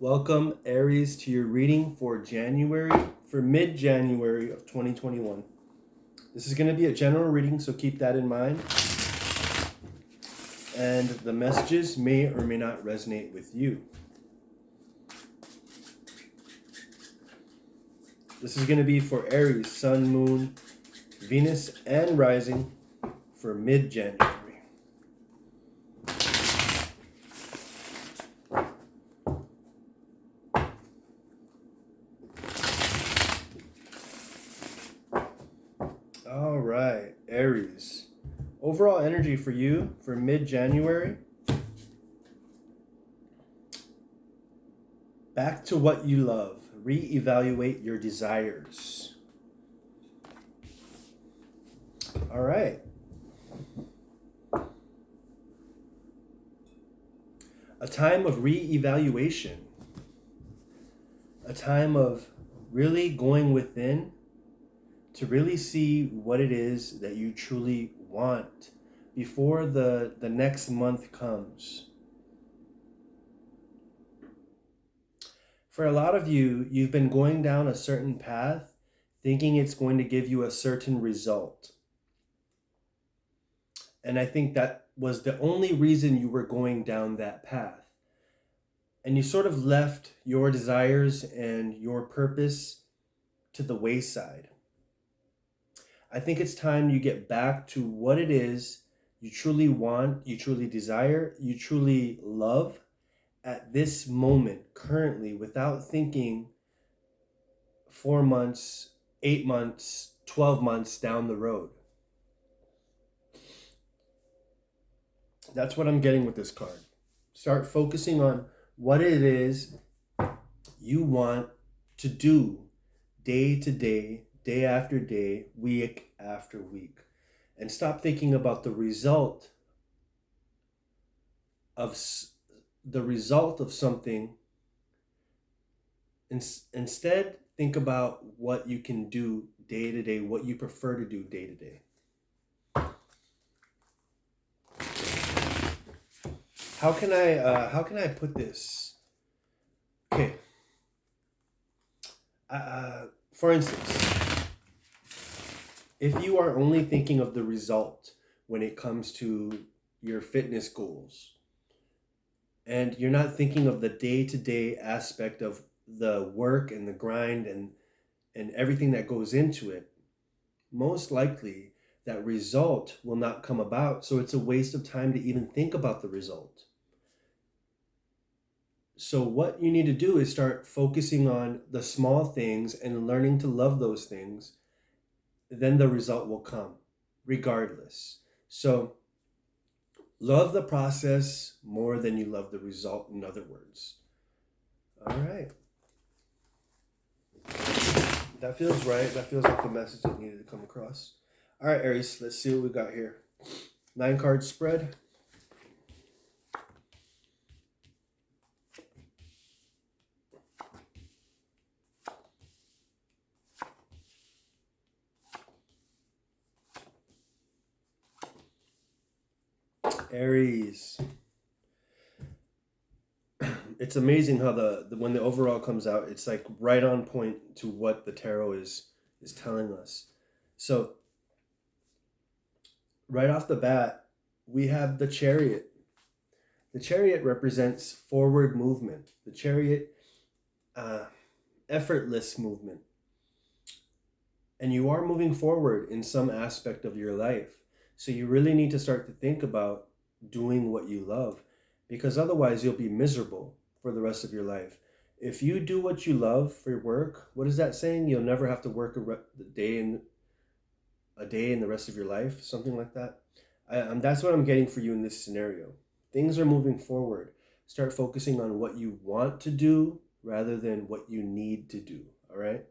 Welcome, Aries, to your reading for mid-January of 2021. This is going to be a general reading, so keep that in mind. And the messages may or may not resonate with you. This is going to be for Aries, Sun, Moon, Venus, and Rising for mid-January. All right, Aries. Overall energy for you for mid-January. Back to what you love. Reevaluate your desires. All right. A time of reevaluation. A time of really going within to really see what it is that you truly want before the next month comes. For a lot of you, you've been going down a certain path thinking it's going to give you a certain result. And I think that was the only reason you were going down that path. And you sort of left your desires and your purpose to the wayside. I think it's time you get back to what it is you truly want, you truly desire, you truly love at this moment, currently, without thinking 4 months, 8 months, 12 months down the road. That's what I'm getting with this card. Start focusing on what it is you want to do day to day, day after day, week after week. And stop thinking about the result of something. Instead, think about what you can do day to day, what you prefer to do day to day. How can I put this? Okay. For instance, if you are only thinking of the result when it comes to your fitness goals, and you're not thinking of the day-to-day aspect of the work and the grind and everything that goes into it, most likely that result will not come about. So it's a waste of time to even think about the result. So what you need to do is start focusing on the small things and learning to love those things. Then the result will come regardless. So love the process more than you love the result, in other words. All right. That feels right. That feels like the message that needed to come across. All right, Aries, let's see what we got here. 9 card spread. Aries. It's amazing how when the overall comes out, it's like right on point to what the tarot is telling us. So right off the bat, we have the Chariot. The Chariot represents forward movement. The Chariot, effortless movement. And you are moving forward in some aspect of your life. So you really need to start to think about doing what you love, because otherwise you'll be miserable for the rest of your life. If you do what you love for your work, what is that saying? You'll never have to work a day in the rest of your life, something like that. That's what I'm getting for you in this scenario. Things are moving forward. Start focusing on what you want to do rather than what you need to do, all right?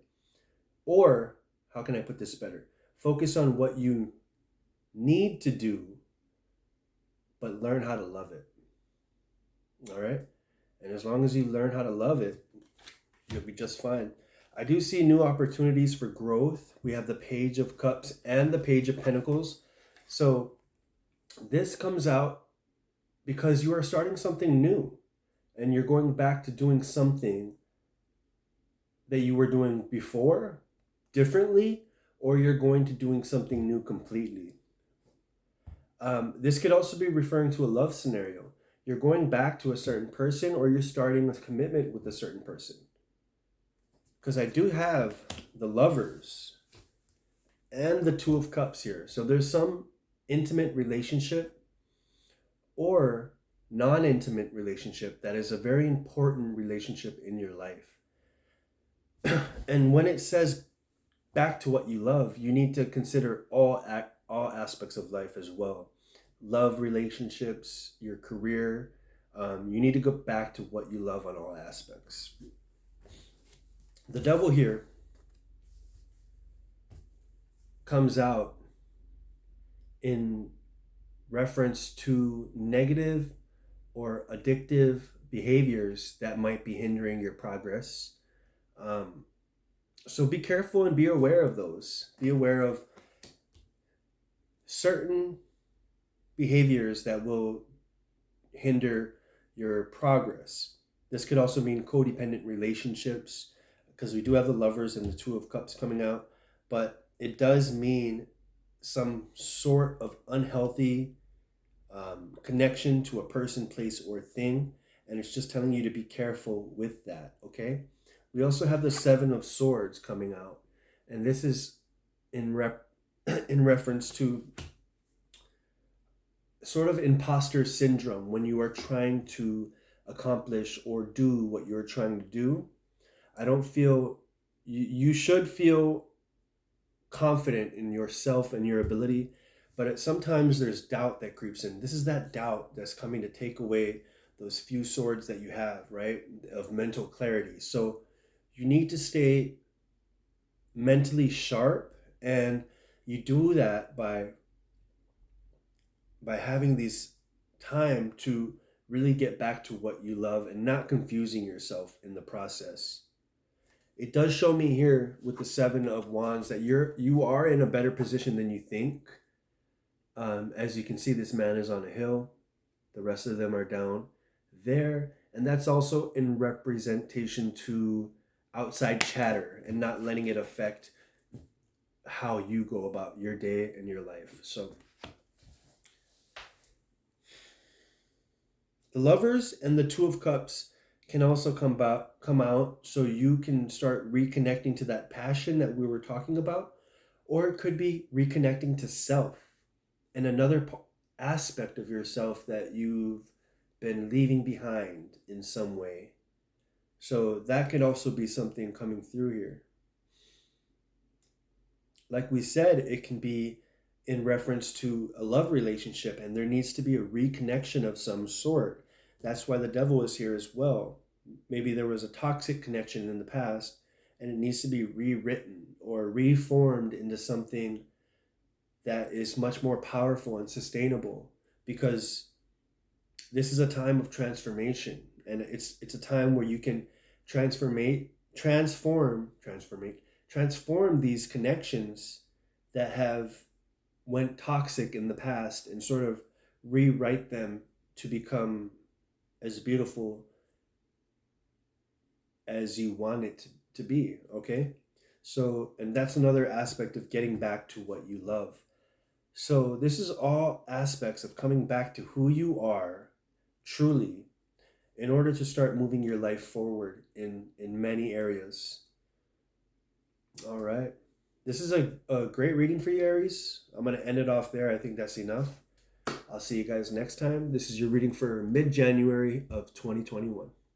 Or, how can I put this better? Focus on what you need to do, but learn how to love it, all right? And as long as you learn how to love it, you'll be just fine. I do see new opportunities for growth. We have the Page of Cups and the Page of Pentacles. So this comes out because you are starting something new. and you're going back to doing something that you were doing before differently, or you're going to doing something new completely. This could also be referring to a love scenario. You're going back to a certain person, or you're starting a commitment with a certain person. Because I do have the Lovers and the Two of Cups here. So there's some intimate relationship or non intimate relationship that is a very important relationship in your life. And when it says back to what you love, you need to consider all aspects of life as well. Love relationships, your career. You need to go back to what you love on all aspects. The devil here comes out in reference to negative or addictive behaviors that might be hindering your progress. So be careful and be aware of those. Be aware of certain behaviors that will hinder your progress. This could also mean codependent relationships, because we do have the Lovers and the Two of Cups coming out, but it does mean some sort of unhealthy connection to a person, place, or thing, and it's just telling you to be careful with that, okay? We also have the Seven of Swords coming out, and this is in reference to sort of imposter syndrome when you are trying to accomplish or do what you're trying to do. I don't feel you should feel confident in yourself and your ability, but sometimes there's doubt that creeps in. This is that doubt that's coming to take away those few swords that you have, right? Of mental clarity. So you need to stay mentally sharp, and you do that by having these time to really get back to what you love and not confusing yourself in the process. It does show me here with the Seven of Wands that you are in a better position than you think. As you can see, this man is on a hill. The rest of them are down there. And that's also in representation to outside chatter and not letting it affect how you go about your day and your life. So the Lovers and the Two of Cups can also come out, so you can start reconnecting to that passion that we were talking about, or it could be reconnecting to self and another aspect of yourself that you've been leaving behind in some way. So that could also be something coming through here. Like we said, it can be in reference to a love relationship, and there needs to be a reconnection of some sort. That's why the devil is here as well. Maybe there was a toxic connection in the past, and it needs to be rewritten or reformed into something that is much more powerful and sustainable, because this is a time of transformation, and it's a time where you can transform these connections that have went toxic in the past and sort of rewrite them to become as beautiful as you want it to be, okay? So, and that's another aspect of getting back to what you love. So this is all aspects of coming back to who you are truly in order to start moving your life forward in many areas. All right. This is a great reading for you, Aries. I'm going to end it off there. I think that's enough. I'll see you guys next time. This is your reading for mid-January of 2021.